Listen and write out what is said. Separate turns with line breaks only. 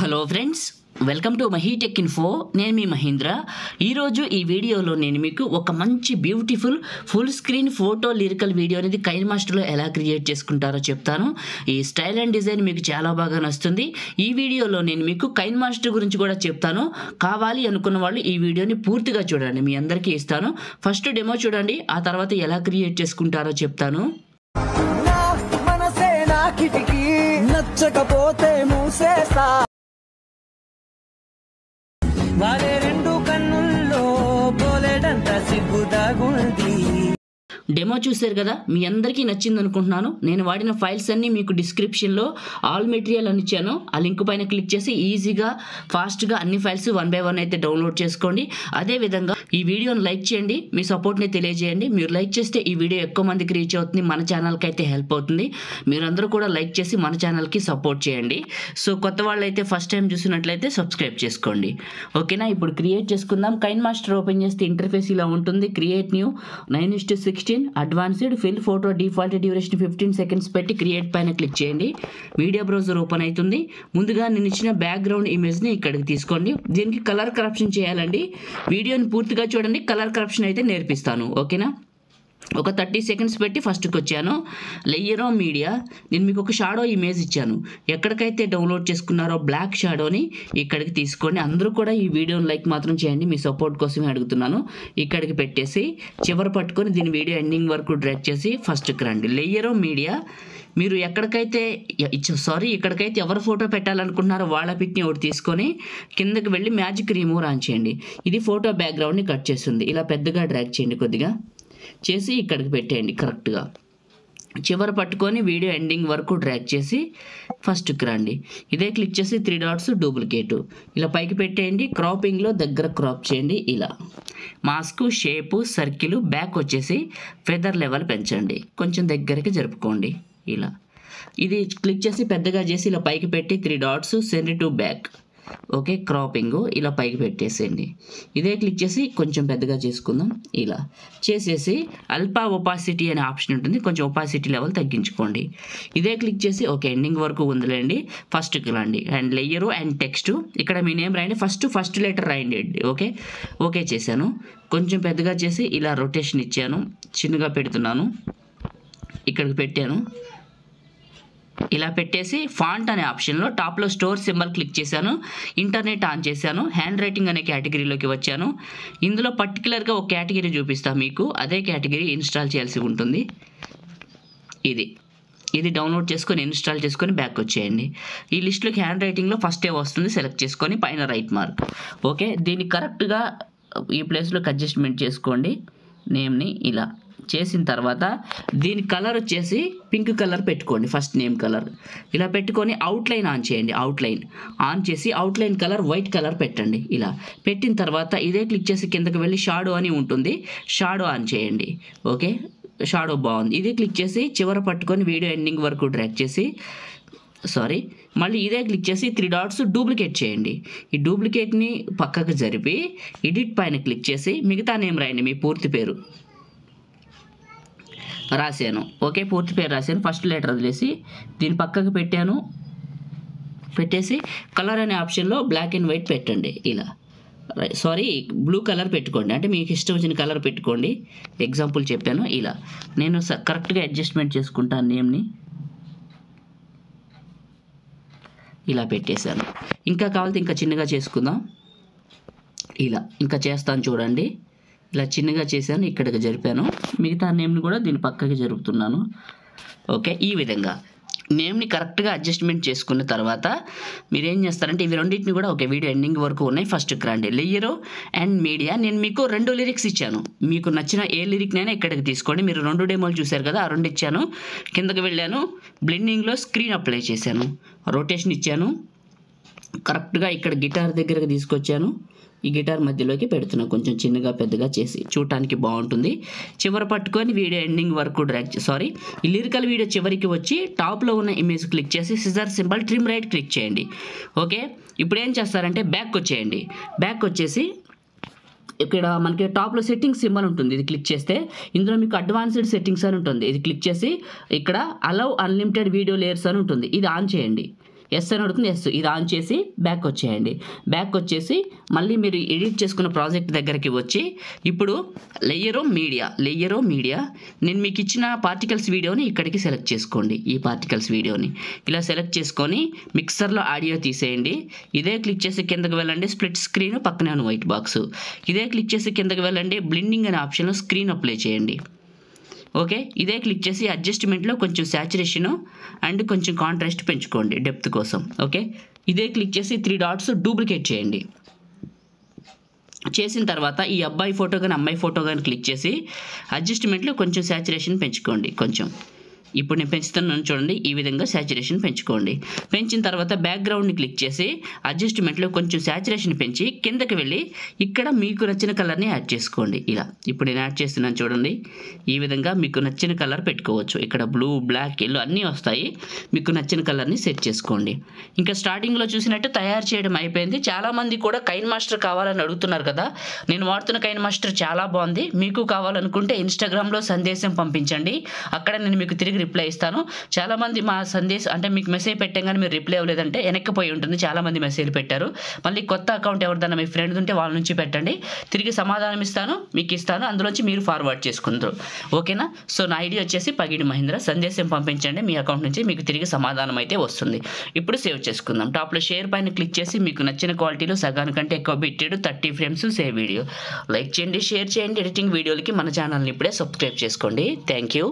Hello friends, welcome to MahiTech info. నేను మీ మహేంద్ర. ఈరోజు ఈ వీడియోలో నేను మీకు ఒక మంచి beautiful full screen photo lyrical video అనేది కైన్మాస్టర్లో ఎలా క్రియేట్ చేసుకుంటారో చెప్తాను. ఈ స్టైల్ అండ్ డిజైన్ మీకు చాలా బాగా నచ్చుతుంది. ఈ వీడియోలో నేను మీకు కైన్మాస్టర్ గురించి కూడా చెప్తాను. కావాలి అనుకున్న వాళ్ళు ఈ వీడియోని పూర్తిగా చూడండి, మీ అందరికీ ఇస్తాను. ఫస్ట్ డెమో చూడండి, ఆ తర్వాత ఎలా క్రియేట్ చేసుకుంటారో చెప్తాను.
నచ్చకపోతే మూసేస్తా వారే రెండు కన్నుల్లో పోలేడంత సిగ్గుదాగుంది.
డెమో చూశారు కదా, మీ అందరికీ నచ్చింది అనుకుంటున్నాను. నేను వాడిన ఫైల్స్ అన్నీ మీకు డిస్క్రిప్షన్లో ఆల్ మెటీరియల్ అని ఇచ్చాను. ఆ లింక్ పైన క్లిక్ చేసి ఈజీగా ఫాస్ట్గా అన్ని ఫైల్స్ 1 by 1 అయితే డౌన్లోడ్ చేసుకోండి. అదేవిధంగా ఈ వీడియోని లైక్ చేయండి, మీ సపోర్ట్ని తెలియజేయండి. మీరు లైక్ చేస్తే ఈ వీడియో ఎక్కువ మందికి రీచ్ అవుతుంది, మన ఛానల్కి అయితే హెల్ప్ అవుతుంది. మీరందరూ కూడా లైక్ చేసి మన ఛానల్కి సపోర్ట్ చేయండి. సో కొత్త వాళ్ళు అయితే ఫస్ట్ టైం చూసినట్లయితే సబ్స్క్రైబ్ చేసుకోండి. ఓకేనా, ఇప్పుడు క్రియేట్ చేసుకుందాం. కైన్మాస్టర్ ఓపెన్ చేస్తే ఇంటర్ఫేస్ ఇలా ఉంటుంది. Create new 9:16 advanced fill photo default duration 15 seconds పెట్టి క్రియేట్ పైన క్లిక్ చేయండి. మీడియా బ్రౌజర్ ఓపెన్ అవుతుంది. ముందుగా నేను ఇచ్చిన బ్యాక్గ్రౌండ్ ఇమేజ్ని ఇక్కడికి తీసుకోండి. దీనికి కలర్ కరప్షన్ చేయాలండి. వీడియోని పూర్తిగా చూడండి, కలర్ కరప్షన్ అయితే నేర్పిస్తాను. ఓకేనా, ఒక 30 seconds పెట్టి ఫస్ట్కి వచ్చాను. లేయర్ మీడియా, నేను మీకు ఒక షాడో ఇమేజ్ ఇచ్చాను. ఎక్కడికైతే డౌన్లోడ్ చేసుకున్నారో బ్లాక్ షాడోని ఇక్కడికి తీసుకోండి. అందరూ కూడా ఈ వీడియోని లైక్ మాత్రం చేయండి, మీ సపోర్ట్ కోసమే అడుగుతున్నాను. ఇక్కడికి పెట్టేసి చివరి పట్టుకొని దీని వీడియో ఎండింగ్ వరకు డ్రాగ్ చేసి ఫస్ట్కి రండి. లేయర్ మీడియా, మీరు ఎక్కడికైతే ఎవరు ఫోటో పెట్టాలనుకుంటున్నారో వాళ్ళ పిక్ని ఒకటి తీసుకొని కిందకి వెళ్ళి మ్యాజిక్ రిమూవ్ ఆన్ చేయండి. ఇది ఫోటో బ్యాక్గ్రౌండ్ని కట్ చేస్తుంది. ఇలా పెద్దగా డ్రాగ్ చేయండి, కొద్దిగా చేసి ఇక్కడికి పెట్టేయండి. కరెక్ట్గా చివరి పట్టుకొని వీడియో ఎండింగ్ వరకు డ్రాగ్ చేసి ఫస్ట్కి రండి. ఇదే క్లిక్ చేసి 3 dots డూప్లికేట్ ఇలా పైకి పెట్టేయండి. క్రాపింగ్లో దగ్గర క్రాప్ చేయండి. ఇలా మాస్క్, షేపు, సర్కిల్, బ్యాక్ వచ్చేసి ఫెదర్ లెవెల్ పెంచండి, కొంచెం దగ్గరికి జరుపుకోండి. ఇలా ఇది క్లిక్ చేసి పెద్దగా చేసి ఇలా పైకి పెట్టి 3 dots send to back. Okay, cropping ఇలా పైకి పెట్టేసేయండి. ఇదే క్లిక్ చేసి కొంచెం పెద్దగా చేసుకుందాం. ఇలా చేసేసి అల్పా ఒపాసిటీ అనే ఆప్షన్ ఉంటుంది, కొంచెం ఒపాసిటీ లెవెల్ తగ్గించుకోండి. ఇదే క్లిక్ చేసి ఓకే ఎండింగ్ వరకు ఉందిలేండి. ఫస్ట్కి రండి అండ్ లేయరు అండ్ టెక్స్ట్, ఇక్కడ మీ నేమ్ రాయండి. ఫస్ట్ లెటర్ రాయండి. ఓకే చేశాను. కొంచెం పెద్దగా చేసి ఇలా రొటేషన్ ఇచ్చాను, చిన్నగా పెడుతున్నాను, ఇక్కడికి పెట్టాను. ఇలా పెట్టేసి ఫాంట్ అనే ఆప్షన్లో టాప్లో స్టోర్ సింబల్ క్లిక్ చేశాను. ఇంటర్నెట్ ఆన్ చేశాను. హ్యాండ్ రైటింగ్ అనే కేటగిరీలోకి వచ్చాను. ఇందులో పర్టికులర్గా ఒక కేటగిరీ చూపిస్తాను మీకు, అదే కేటగిరీ ఇన్స్టాల్ చేయాల్సి ఉంటుంది. ఇది డౌన్లోడ్ చేసుకొని ఇన్స్టాల్ చేసుకొని బ్యాక్ వచ్చేయండి. ఈ లిస్ట్లోకి హ్యాండ్ రైటింగ్లో ఫస్ట్ వస్తుంది, సెలెక్ట్ చేసుకొని పైన రైట్ మార్క్. ఓకే, దీన్ని కరెక్ట్గా ఈ ప్లేస్లోకి అడ్జస్ట్మెంట్ చేసుకోండి. నేమ్ని ఇలా చేసిన తర్వాత దీని కలర్ వచ్చేసి పింక్ కలర్ పెట్టుకోండి, ఫస్ట్ నేమ్ కలర్. ఇలా పెట్టుకొని అవుట్లైన్ ఆన్ చేయండి. అవుట్లైన్ ఆన్ చేసి అవుట్లైన్ కలర్ వైట్ కలర్ పెట్టండి. ఇలా పెట్టిన తర్వాత ఇదే క్లిక్ చేసి కిందకి వెళ్ళి షాడో అని ఉంటుంది, షాడో ఆన్ చేయండి. ఓకే, షాడో బాగుంది. ఇదే క్లిక్ చేసి చివర పట్టుకొని వీడియో ఎండింగ్ వరకు డ్రాగ్ చేసి మళ్ళీ ఇదే క్లిక్ చేసి 3 dots డూప్లికేట్ చేయండి. ఈ డూప్లికేట్ని పక్కకు జరిపి ఎడిట్ పైన క్లిక్ చేసి మిగతా నేమ్ రాయండి, మీ పూర్తి పేరు రాశాను. ఓకే, పూర్తి పేరు రాశాను. ఫస్ట్ లెటర్ వదిలేసి దీని పక్కకు పెట్టేసి కలర్ అనే ఆప్షన్లో బ్లాక్ అండ్ వైట్ పెట్టండి. ఇలా బ్లూ కలర్ పెట్టుకోండి, అంటే మీకు ఇష్టం వచ్చిన కలర్ పెట్టుకోండి. ఎగ్జాంపుల్ చెప్పాను. ఇలా నేను కరెక్ట్గా అడ్జస్ట్మెంట్ చేసుకుంటాను. నేమ్ని ఇలా పెట్టేశాను. ఇంకా కావాలంటే ఇంకా చిన్నగా చేసుకుందాం. ఇలా ఇంకా చేస్తాను చూడండి. ఇలా చిన్నగా చేశాను, ఇక్కడికి జరిపాను. మిగతా నేమ్ని కూడా దీని పక్కకి జరుపుతున్నాను. ఓకే, ఈ విధంగా నేమ్ని కరెక్ట్గా అడ్జస్ట్మెంట్ చేసుకున్న తర్వాత మీరు ఏం చేస్తారంటే ఇవి రెండింటిని కూడా ఒక వీడియో ఎండింగ్ వరకు ఉన్నాయి. ఫస్ట్కి రండి. లేయరు అండ్ మీడియా, నేను మీకు 2 లిరిక్స్ ఇచ్చాను. మీకు నచ్చిన ఏ లిరిక్నైనా ఇక్కడికి తీసుకోండి. మీరు 2 డెమోలు చూశారు కదా, ఆ 2 ఇచ్చాను. కిందకి వెళ్ళాను, బ్లెండింగ్లో స్క్రీన్ అప్లై చేశాను, రొటేషన్ ఇచ్చాను. కరెక్ట్గా ఇక్కడ గిటార్ దగ్గరకు తీసుకొచ్చాను. ఈ గిటార్ మధ్యలోకి పెడుతున్నా, కొంచెం చిన్నగా పెద్దగా చేసి చూడటానికి బాగుంటుంది. చివర పట్టుకొని వీడియో ఎండింగ్ వరకు ఈ లిరికల్ వీడియో చివరికి వచ్చి టాప్లో ఉన్న ఇమేజ్ క్లిక్ చేసి scissor symbol trim right click చేయండి. ఓకే, ఇప్పుడు ఏం చేస్తారంటే బ్యాక్ వచ్చేయండి. బ్యాక్ వచ్చేసి ఇక్కడ మనకి టాప్లో సెట్టింగ్స్ సింబల్ ఉంటుంది, ఇది క్లిక్ చేస్తే ఇందులో మీకు అడ్వాన్స్డ్ సెట్టింగ్స్ అని ఉంటుంది. ఇది క్లిక్ చేసి ఇక్కడ అలౌ అన్లిమిటెడ్ వీడియో లేయర్స్ అని ఉంటుంది, ఇది ఆన్ చేయండి. ఎస్ అని అడుగుతుంది, ఎస్. ఇది ఆన్ చేసి బ్యాక్ వచ్చేయండి. బ్యాక్ వచ్చేసి మళ్ళీ మీరు ఎడిట్ చేసుకున్న ప్రాజెక్ట్ దగ్గరికి వచ్చి ఇప్పుడు లేయర్ మీడియా నేను మీకు ఇచ్చిన పార్టికల్స్ వీడియోని ఇక్కడికి సెలెక్ట్ చేసుకోండి. ఈ పార్టికల్స్ వీడియోని ఇలా సెలెక్ట్ చేసుకొని మిక్సర్లో ఆడియో తీసేయండి. ఇదే క్లిక్ చేసి కిందకి వెళ్ళండి, స్ప్లిట్ స్క్రీన్ పక్కనే ఉన్న వైట్ బాక్స్. ఇదే క్లిక్ చేసి కిందకి వెళ్ళండి, బ్లెండింగ్ అనే ఆప్షన్లో స్క్రీన్ అప్లై చేయండి. ఓకే, ఇదే క్లిక్ చేసి అడ్జస్ట్మెంట్లో కొంచెం శాచురేషను అండ్ కొంచెం కాంట్రాస్ట్ పెంచుకోండి డెప్త్ కోసం. ఓకే, ఇదే క్లిక్ చేసి 3 డాట్స్ డూప్లికేట్ చేయండి. చేసిన తర్వాత ఈ అబ్బాయి ఫోటో కానీ అమ్మాయి ఫోటో కానీ క్లిక్ చేసి అడ్జస్ట్మెంట్లో కొంచెం శాచురేషన్ పెంచుకోండి. కొంచెం ఇప్పుడు నేను పెంచుతున్నాను చూడండి, ఈ విధంగా శాచురేషన్ పెంచుకోండి. పెంచిన తర్వాత బ్యాక్గ్రౌండ్ని క్లిక్ చేసి అడ్జస్ట్మెంట్లో కొంచెం శాచురేషన్ పెంచి కిందకి వెళ్ళి ఇక్కడ మీకు నచ్చిన కలర్ని యాడ్ చేసుకోండి. ఇలా ఇప్పుడు నేను యాడ్ చేస్తున్నాను చూడండి, ఈ విధంగా మీకు నచ్చిన కలర్ పెట్టుకోవచ్చు. ఇక్కడ బ్లూ, బ్లాక్, ఎల్లో అన్నీ వస్తాయి. మీకు నచ్చిన కలర్ని సెట్ చేసుకోండి. ఇంకా స్టార్టింగ్లో చూసినట్టు తయారు చేయడం అయిపోయింది. చాలామంది కూడా కైన్ మాస్టర్ కావాలని అడుగుతున్నారు కదా, నేను వాడుతున్న కైన్ మాస్టర్ చాలా బాగుంది. మీకు కావాలనుకుంటే ఇన్స్టాగ్రామ్లో సందేశం పంపించండి, అక్కడ నేను మీకు తిరిగి రిప్లై ఇస్తాను. చాలామంది మా సందేశం అంటే మీకు మెసేజ్ పెట్టాం కానీ మీరు రిప్లై అవ్వలేదంటే వెనక్కిపోయి ఉంటుంది. చాలామంది మెసేజ్ పెట్టారు. మళ్ళీ కొత్త అకౌంట్ ఎవరిదన్నా మీ ఫ్రెండ్ ఉంటే వాళ్ళ నుంచి పెట్టండి, తిరిగి సమాధానం ఇస్తాను, మీకు ఇస్తాను. అందులోంచి మీరు ఫార్వర్డ్ చేసుకుంటారు. ఓకేనా? సో నా ఐడి వచ్చేసి పగిడి మహేంద్ర. సందేశం పంపించండి, మీ అకౌంట్ నుంచి మీకు తిరిగి సమాధానం అయితే వస్తుంది. ఇప్పుడు సేవ్ చేసుకుందాం. టాప్లో షేర్ పైన క్లిక్ చేసి మీకు నచ్చిన క్వాలిటీలో సగానికంటే ఎక్కువ పెట్టాడు 30 ఫ్రేమ్స్ సేవ్ వీడియో. లైక్ చేయండి, షేర్ చేయండి. ఎడిటింగ్ వీడియోలకి మన ఛానల్ని ఇప్పుడే సబ్స్క్రైబ్ చేసుకోండి. Thank you.